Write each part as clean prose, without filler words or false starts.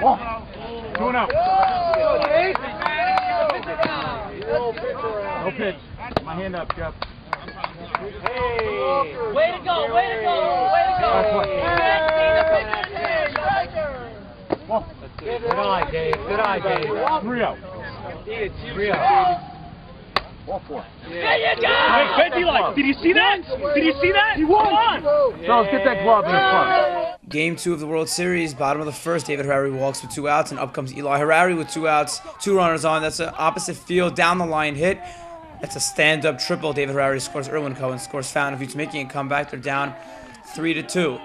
Ball. 2-0. No pitch. My hand up, Jeff. Hey! Way to go! Way to go! Way to go! Ball. Good eye, Dave. Good eye, Dave. 3-0. 3-0. Ball 4. There you go! Hey, did you see that? Did you see that? He won! Charles, get that glove in the front. Game 2 of the World Series, bottom of the first. David Harari walks with 2 outs, and up comes Eli Harari with 2 outs, 2 runners on. That's an opposite field, down the line hit. That's a stand-up triple. David Harari scores. Erwin Cohen scores. Fountain of Yoots making a comeback. They're down 3-2.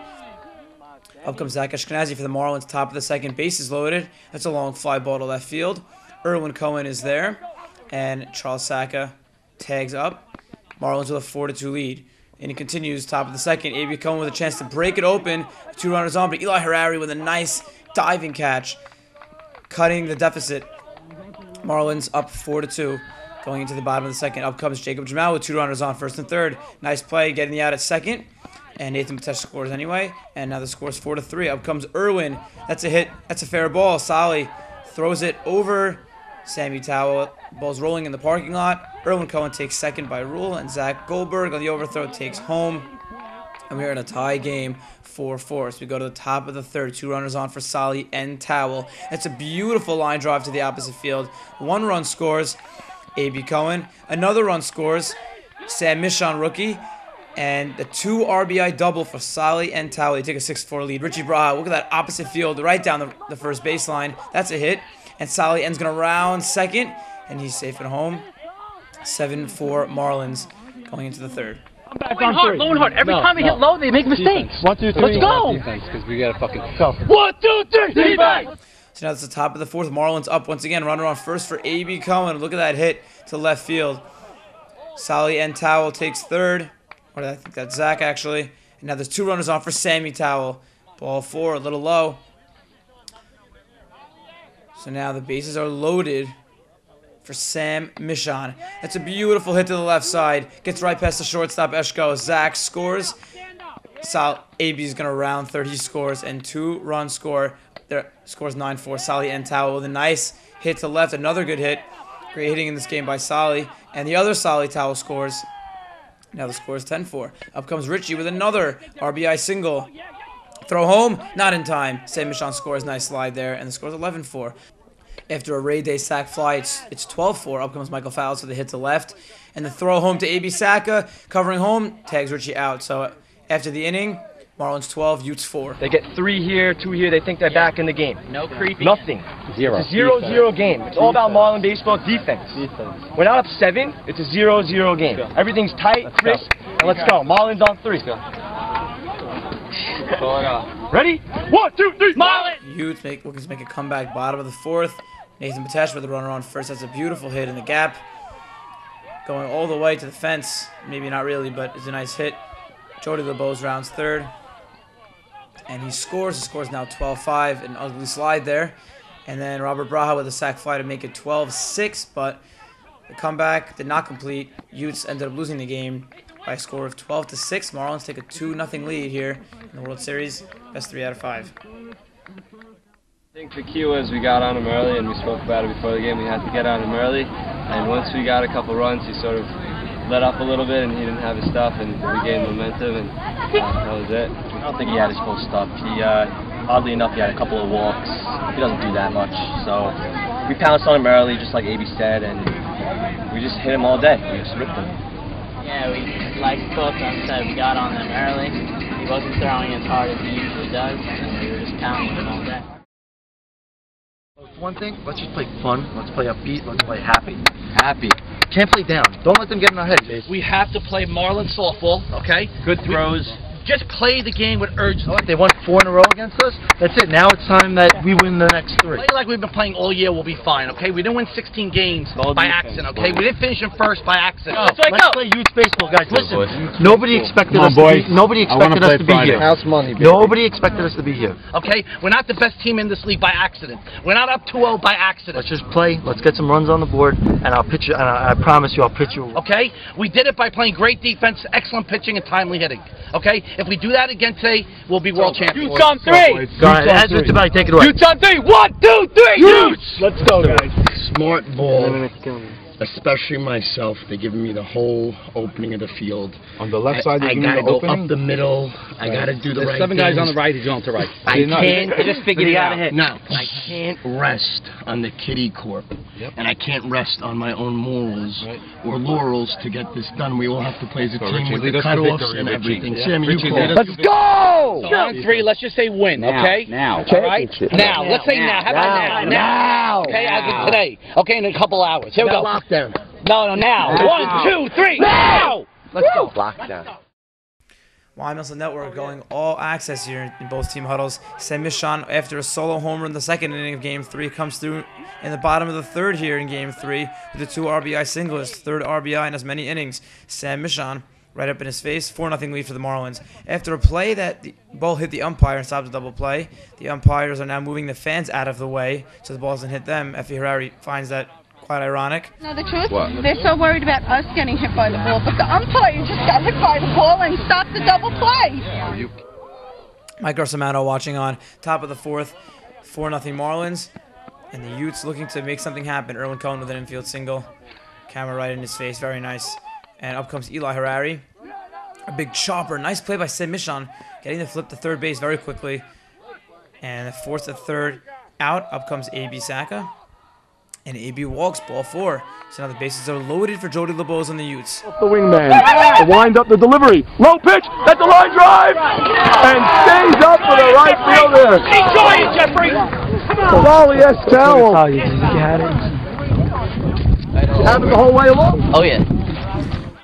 Up comes Zach Ashkenazi for the Marlins, top of the second. Bases loaded. That's a long fly ball to left field. Erwin Cohen is there, and Charles Saka tags up. Marlins with a 4-2 lead. And he continues, top of the second. A.B. Cohen with a chance to break it open. 2 runners on, but Eli Harari with a nice diving catch, cutting the deficit. Marlins up 4-2. Going into the bottom of the second. Up comes Jacob Jamal with 2 runners on, first and third. Nice play, getting the out at second. And Nathan Matesh scores anyway. And now the score's 4-3. Up comes Erwin. That's a hit. That's a fair ball. Solly throws it over Sammy Towell. Ball's rolling in the parking lot. Erwin Cohen takes second by rule. And Zach Goldberg on the overthrow takes home. And we're in a tie game, 4-4. So we go to the top of the third. 2 runners on for Solly and Towell. That's a beautiful line drive to the opposite field. 1 run scores. A.B. Cohen. Another run scores. Sam Michon, rookie. And the 2 RBI double for Solly and Towell. They take a 6-4 lead. Richie Braha, look at that opposite field, right down the first baseline. That's a hit. And Solly ends going to round second. And he's safe at home. 7-4 Marlins going into the third. Low and hard. Every time they hit low, they make mistakes. 1, 2, 3. Let's go. Defense, because we got to fucking go. 1, 2, 3. Defense. So now it's the top of the fourth. Marlins up once again. Runner on first for A.B. Cohen. Look at that hit to left field. Solly and Towell takes third. Or I think that's Zach, actually. And now there's 2 runners on for Sammy Towell. Ball 4, a little low. So now the bases are loaded for Sam Michon. That's a beautiful hit to the left side. Gets right past the shortstop, Eshko. Zach scores. A.B.'s going to round third. He scores. And 2-run score. There scores 9-4. Solly and Towell with a nice hit to left. Another good hit. Great hitting in this game by Solly. And the other Solly, Towell scores. Now the score is 10-4. Up comes Richie with another RBI single. Throw home. Not in time. Sam Michon scores. Nice slide there. And the score is 11-4. After a Ray Day sack fly, it's 12-4. Up comes Michael Fowles with a hit to left. And the throw home to A.B. Saka. Covering home. Tags Richie out. So after the inning, Marlins 12, Yoots 4. They get 3 here, 2 here. They think they're back in the game. No creepy. Nothing. 0. It's a 0-0 game. It's all about Marlin baseball defense. We're not up 7. It's a 0-0 game. Everything's tight, crisp, and let's go. Marlins on 3. Ready? 1, 2, 3. Marlins. Yoots looking to make a comeback, bottom of the fourth. Nathan Matesh with the runner on first. That's a beautiful hit in the gap. Going all the way to the fence. Maybe not really, but it's a nice hit. Jody LeBeau's rounds third. And he scores. The score's now 12-5. An ugly slide there. And then Robert Braha with a sac fly to make it 12-6. But the comeback did not complete. Yoots ended up losing the game by a score of 12-6. Marlins take a 2-0 lead here in the World Series. Best 3 out of 5. I think the key was we got on him early, and we spoke about it before the game. We had to get on him early. And once we got a couple runs, he sort of let up a little bit, and he didn't have his stuff, and we gained momentum, and that was it. I don't think he had his full stuff. He, oddly enough, he had a couple of walks. He doesn't do that much, so we pounced on him early, just like A.B. said, and we just hit him all day. We just ripped him. Yeah, like both of them said, we got on them early. He wasn't throwing as hard as he usually does, and we were just pounding him all day. One thing, let's just play fun, let's play upbeat, let's play happy. Happy. Can't play down. Don't let them get in our heads. We have to play Marlin softball, okay? Good throws. Just play the game with urgency. They won 4 in a row against us. That's it. Now it's time that we win the next 3. Play like we've been playing all year, we'll be fine, okay? We didn't win 16 games by accident, okay? We didn't finish in first by accident. Let's play Yoots baseball, guys. Listen, nobody expected us to be here. House money, baby. Nobody expected us to be here. Okay? We're not the best team in this league by accident. We're not up 2-0 by accident. Let's just play. Let's get some runs on the board, and I'll pitch you. And I promise you, I'll pitch you. Okay? We did it by playing great defense, excellent pitching, and timely hitting. Okay? If we do that again today, we'll be world champions. Yoots on 3! Go ahead. As it's about, take it away. Yoots on 3! 1, 2, 3! Yoots! Let's go, guys. Smart ball, especially myself. They're giving me the whole opening of the field. On the left side, I gotta go up the middle. I gotta do the right 7 guys things. on the right, he's going to right. I can't. I just figured you gotta hit. No, I can't rest on the kiddie corp, and I can't rest on my own morals or laurels to get this done. We all have to play as a team with the cutoffs and everything. Sammy, you call it. Let's go! So on 3, let's just say win, okay? Now. All right? Now. Let's say now. How about now? Now. Okay, as of today. Okay, in a couple hours. Here we go. Lockdown. No, now. 1, 2, 3. Now! Let's go. Lockdown. YMSL Network going all access here in both team huddles. Saint-Michon, after a solo homer in the second inning of Game 3, comes through in the bottom of the third here in Game 3 with a 2 RBI single, his third RBI in as many innings. Saint-Michon right up in his face, 4-0 lead for the Marlins. After a play that the ball hit the umpire and stopped the double play, the umpires are now moving the fans out of the way so the ball doesn't hit them. Effie Harari finds that quite ironic. No, the truth, they're so worried about us getting hit by the ball, but the umpire just got hit by the ball and stopped the double play. Mike Garsamano watching on top of the fourth, 4-0 Marlins, and the Yoots looking to make something happen. Erwin Cohen with an infield single, camera right in his face, very nice. And up comes Eli Harari, a big chopper, nice play by Saint-Michon, getting the flip to third base very quickly, and forced the third out. Up comes A.B. Saka. And AB walks, ball 4. So now the bases are loaded for Jody LeBeau's on the Yoots. The wingman, wind up the delivery, low pitch, that's a line drive, and stays up for the right fielder. Enjoy it, Jeffrey! Wally Estelle. You have it the whole way along? Oh, yeah.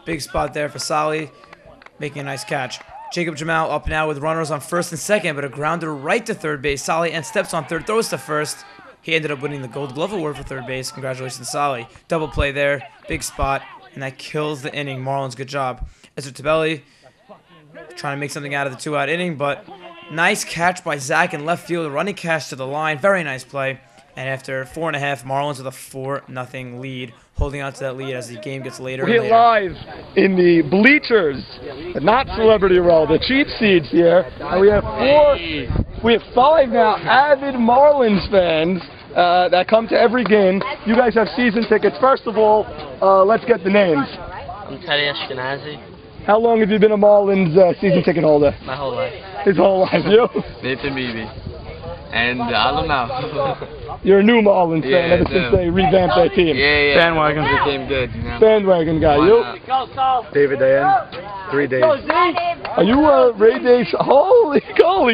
Big spot there for Solly, making a nice catch. Jacob Jamal up now with runners on first and second, but a grounder right to third base. Solly and steps on third, throws to first. He ended up winning the Gold Glove Award for third base. Congratulations, Solly. Double play there, big spot, and that kills the inning. Marlins, good job. Ezra Tabelli trying to make something out of the 2-out inning, but nice catch by Zach in left field, running catch to the line. Very nice play. And after 4.5, Marlins with a 4-0 lead, holding on to that lead as the game gets later and We're later. live in the bleachers, but not Celebrity Row, the cheap seats here, and we have 5 now avid Marlins fans that come to every game. You guys have season tickets. First of all, let's get the names. I'm Teddy Ashkenazi. How long have you been a Marlins season ticket holder? My whole life. His whole life, you? Nathan Beebe. And I don't know. You're a new Marlins fan ever since they revamped their team. Yeah. Bandwagon. The team good, you know. Bandwagon guy, you? David Dayan, 3 days. Are you Ray Day? Holy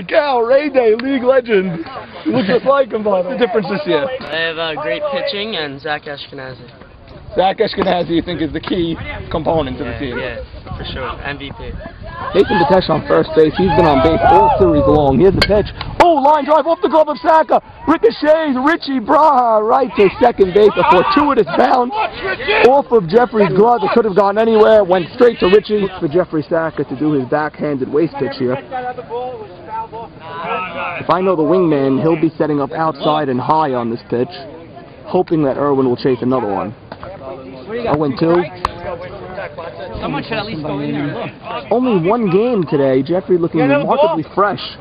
cow, Ray Day, league legend. You look just like him, but what's the difference this year? I have great pitching and Zach Ashkenazi. Zach Ashkenazi, you think, is the key component to the team? Yeah, for sure. MVP. Nathan Batesh on first base. He's been on base all series long. Here's the pitch. Oh, line drive off the glove of Saka. Ricochets Richie Braha right to second base. A fortuitous bounce off of Jeffrey's glove. It could have gone anywhere. Went straight to Richie. For Jeffrey Saka to do his backhanded waste pitch here. If I know the wingman, he'll be setting up outside and high on this pitch, hoping that Irwin will chase another one. 0-2. Someone should at least go in there and look. Only one game today. Jeffrey looking remarkably fresh.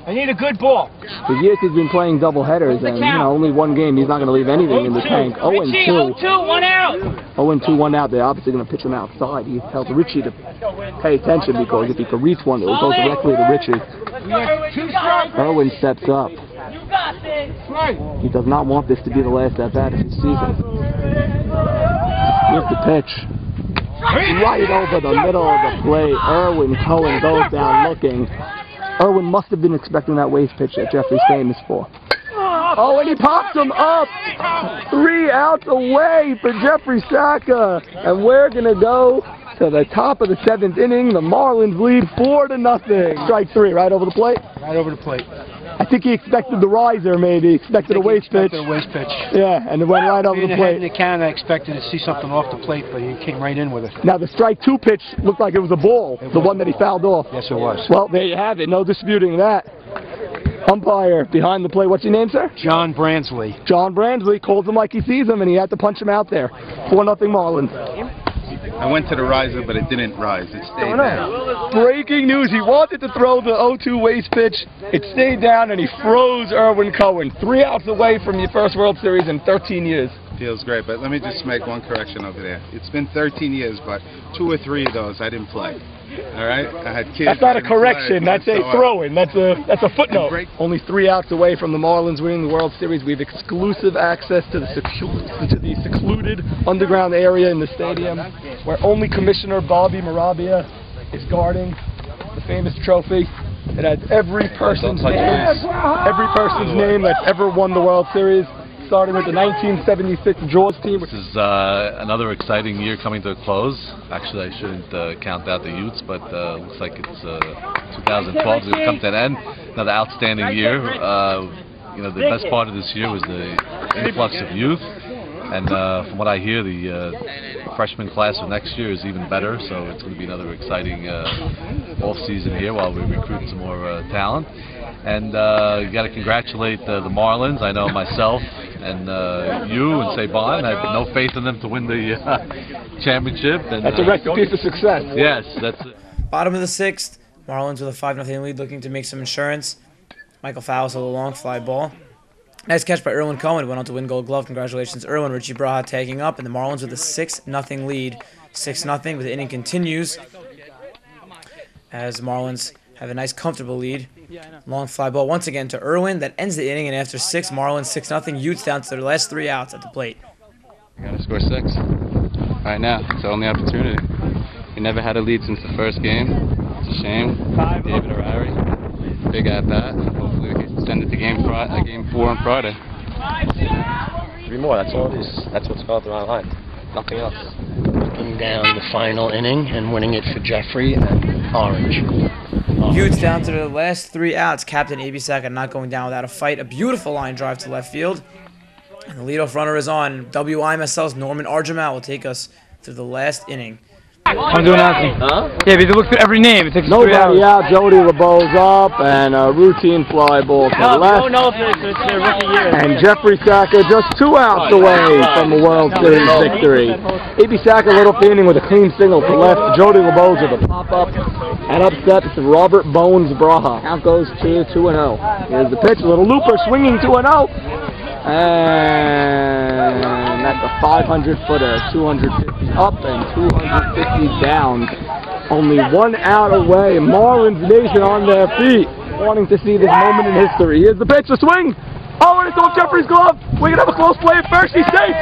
I need a good ball. For years he's been playing double headers, and only one game. He's not going to leave anything in the tank. 0-2. 0-2, 1 out. 0-2, 1 out. They're obviously going to pitch him outside. He tells Richie to pay attention because if he could reach one, it will go directly to Richie. Irwin steps up. He does not want this to be the last at-bat of his season. Here's the pitch. Right over the middle of the plate. Irwin Cohen goes down looking. Irwin must have been expecting that waste pitch that Jeffrey's famous for. Oh, and he pops him up. 3 outs away for Jeffrey Saka. And we're going to go to the top of the 7th inning. The Marlins lead 4-0. Strike 3, right over the plate? Right over the plate. I think he expected the riser, maybe. Expected a waste pitch. Yeah, and it went right over the plate. In the can, I expected to see something off the plate, but he came right in with it. Now, the strike 2 pitch looked like it was a ball, the one that he fouled off. Yes, it was. Well, there you have it. No disputing that. Umpire behind the plate. What's your name, sir? John Bransley. John Bransley calls him like he sees him, and he had to punch him out there. 4-0 Marlins. I went to the riser, but it didn't rise. It stayed there. breaking news. He wanted to throw the 0-2 waste pitch. It stayed down, and he froze Erwin Cohen. 3 outs away from your first World Series in 13 years. Feels great, but let me just make one correction over there. It's been 13 years, but 2 or 3 of those I didn't play. All right, I had kids. That's not a correction. That's a throw-in. That's a footnote. Only 3 outs away from the Marlins winning the World Series. We have exclusive access to the secluded underground area in the stadium, where only Commissioner Bobby Marabia is guarding the famous trophy. It has every person's name that's ever won the World Series, starting with the 1976 Jaws team. This is another exciting year coming to a close. Actually, I shouldn't count out the Yoots, but looks like it's 2012 is going to come to an end. Another outstanding year. The best part of this year was the influx of youth. And from what I hear, the freshman class of next year is even better, so it's going to be another exciting off-season here while we recruit some more talent. And you got to congratulate the Marlins. I know myself and you and Saban, I have no faith in them to win the championship. And, that's a recipe for success. Yes, that's it. Bottom of the 6th, Marlins with a 5-0 lead, looking to make some insurance. Michael Fowles with a long fly ball. Nice catch by Erwin Cohen. Went on to win Gold Glove. Congratulations, Erwin. Richie Braha tagging up, and the Marlins with a 6-0 lead. 6-0 with the inning continues as Marlins have a nice, comfortable lead. Long fly ball once again to Erwin. That ends the inning, and after 6, Marlins 6-0. Utes down to their last 3 outs at the plate. We got to score 6 right now. It's our only opportunity. We never had a lead since the first game. It's a shame. David Harari, big at bat. Hopefully we can send it to game 4 on Friday. 3 more. That's all it is. That's what's going through my mind. Nothing else. Looking down the final inning and winning it for Jeffrey and Orange. Utes down to the last 3 outs. Captain A.B. Sackett not going down without a fight. A beautiful line drive to left field. And the leadoff runner is on. YMSL's Norman Arjamal will take us to the last inning. I'm doing anything. Huh? Yeah, but you look through every name. It takes 3 Nobody hours. out. Jody LeBeau's up, and a routine fly ball to the left. We don't know if it's their rookie year. And Jeffrey Sacker just 2 outs away from a World Series victory. A.B. Sacker lit up the inning with a clean single to left. Jody LeBeau's with a pop-up. And up steps Robert Bones Braha. Count goes to 2-0. Here's the pitch. A little looper swinging 2-0. And that's a 500-footer. 250 up and 250 down. Only 1 out away. Marlins Nation on their feet, wanting to see this moment in history. Here's the pitch, the swing. Oh, and it's off Jeffrey's glove. We can have a close play at first. He's safe.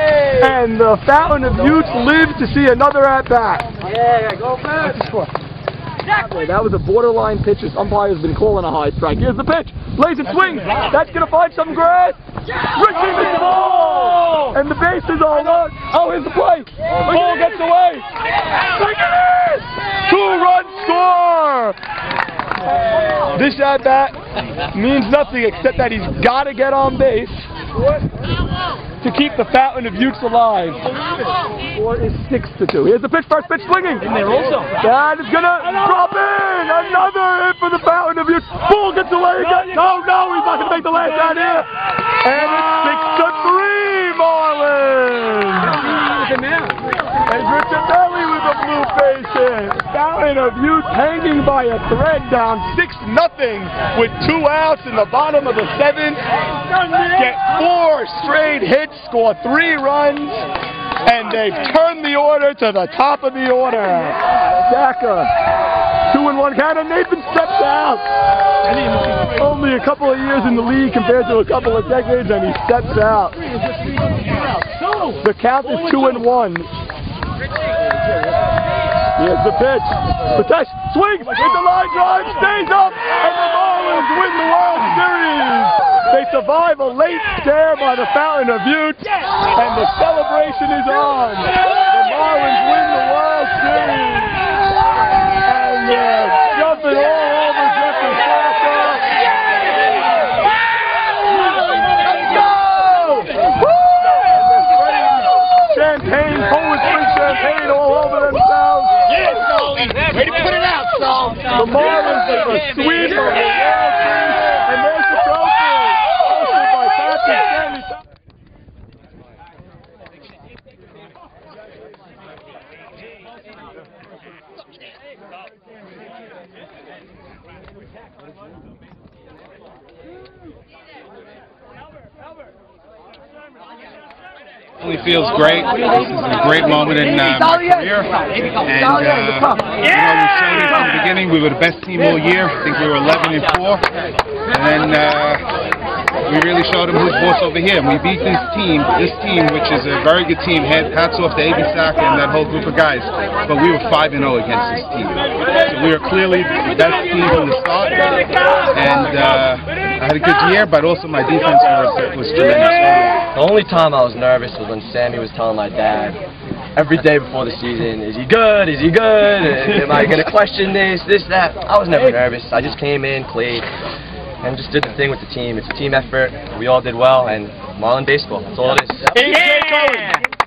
And the Fountain of Youth lives to see another at-bat. Yeah, go fast. What's the score? That was a borderline pitch. His umpire's been calling a high strike. Here's the pitch. Blazing swing. That's going to find some grass. Richie the ball. And the bases are on. Oh, here's the play. Ball gets away. Look at this. 2-run score. This at-bat means nothing except that he's got to get on base to keep the Fountain of Youths alive. Score is 6-2. Here's the pitch, first pitch swinging. And they're also. That is going to drop in. Another hit for the Fountain of Youths. Bull gets away again. No, he's not going to make the last out here. And it's 6-3, Marlins. And Richard Belly with a blue face hit. Fountain of Youth hanging by a thread down 6-0 with 2 outs in the bottom of the 7th. Get 4 straight hits, score 3 runs, and they've turned the order to the top of the order. Sacker, 2-1 count, and Nathan steps out. Only a couple of years in the league compared to a couple of decades, and he steps out. The count is 2-1. Here's the pitch. The test swings. It's a line drive. Stays up. And the Marlins win the World Series. They survive a late scare by the Fountain of Youth. And the celebration is on. The Marlins win the World Series. And they're jumping all over Jeffrey Sacker. Let's go! Champagne, Polish spring champagne all over themselves. Ready to put it out, Saul. The Marlins are a sweep of the World Series, and there's the trophy. Hosted by Patrick Stanley. It feels great. This is a great moment in my career. And, we showed it from the beginning. We were the best team all year. I think we were 11-4. And then we really showed them who's boss over here. And we beat this team, which is a very good team. Hats off to A.B. Saka and that whole group of guys. But we were 5-0 against this team. So we were clearly the best team from the start. And I had a good year, but also my defense was tremendous. The only time I was nervous was when Sammy was telling my dad every day before the season, is he good? Is he good? Am I going to question this, that? I was never nervous. I just came in, played, and just did the thing with the team. It's a team effort. We all did well, and Marlin baseball. That's all it is.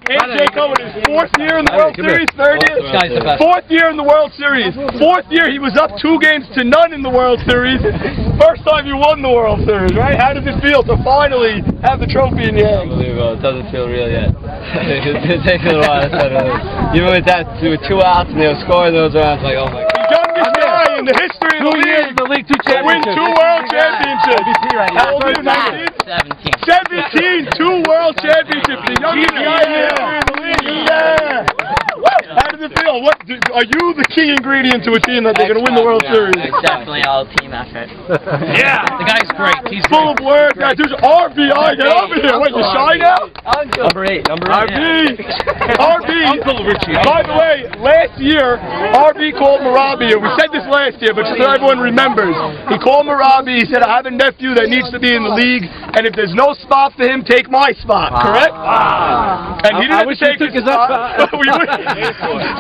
A.J. Cohen, his 4th year in the World Series, 3rd year? 4th year in the World Series. 4th year he was up 2 games to none in the World Series. First time you won the World Series, right? How does it feel to finally have the trophy in your hand? Unbelievable. It doesn't feel real yet. It takes a little while. Even with that, with 2 outs and they were scoring those rounds, like, oh my God. The youngest guy in the history of the league to win 2 World Championships. How old are you, 17, 2 World Championships. The youngest guy in the history of the league. Yeah. How does it feel? Are you the key ingredient to a team that they're going to win the World Series? It's definitely all team effort. Yeah. The guy's great. He's full of work. There's RBI. Get over here. Wait, you're shy now? Number 8. RB. Uncle Richie. By the way, last year, RB called Marabi. We said this last year, but just so everyone remembers. He called Marabi. He said, I have a nephew that needs to be in the league, and if there's no spot for him, take my spot. Correct? And he didn't take his spot.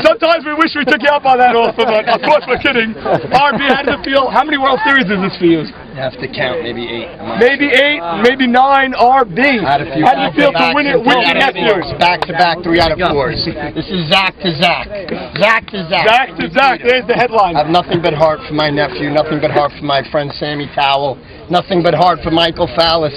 Sometimes we wish we took you up on that offer, but of course we're kidding. RB, how does it feel? How many World Series is this for you? You have to count, maybe 8. Maybe 8, maybe 9, RB. How does it feel to win it with your nephew? Back-to-back 3 out of 4s. This is Zach to Zach. Zach to Zach. Zach to Zach. There's the headline. I have nothing but heart for my nephew, nothing but heart for my friend Sammy Towell, nothing but heart for Michael Fallis.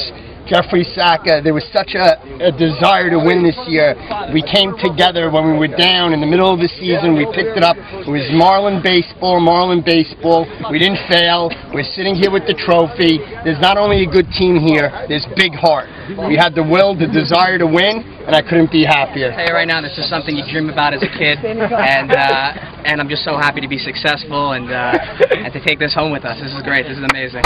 Jeffrey Saka, there was such a desire to win this year. We came together when we were down in the middle of the season. We picked it up. It was Marlin baseball, Marlin baseball. We didn't fail. We're sitting here with the trophy. There's not only a good team here, there's big heart. We had the will, the desire to win, and I couldn't be happier. I'll tell you right now, this is something you dream about as a kid, and I'm just so happy to be successful and to take this home with us. This is great. This is amazing.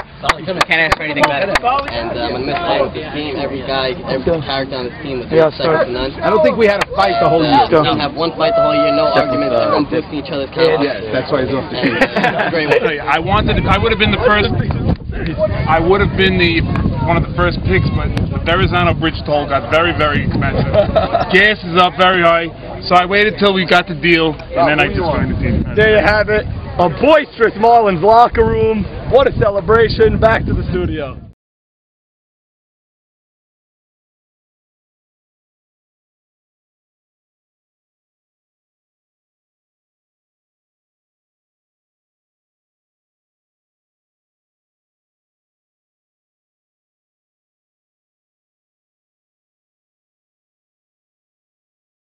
Can't ask for anything better. And I'm going to miss playing with this team. Every guy, every character on this team was second to none. I don't think we had a fight the whole year. We didn't have one fight the whole year, no arguments, everyone boosting each other's confidence. Yes, that's why he's off the team. Great. I would have been the first. I would have been one of the first picks, but the Verrazano Bridge toll got very, very expensive. Gas is up very high, so I waited till we got the deal, and then I just joined the team. There you have it. A boisterous Marlins locker room. What a celebration. Back to the studio.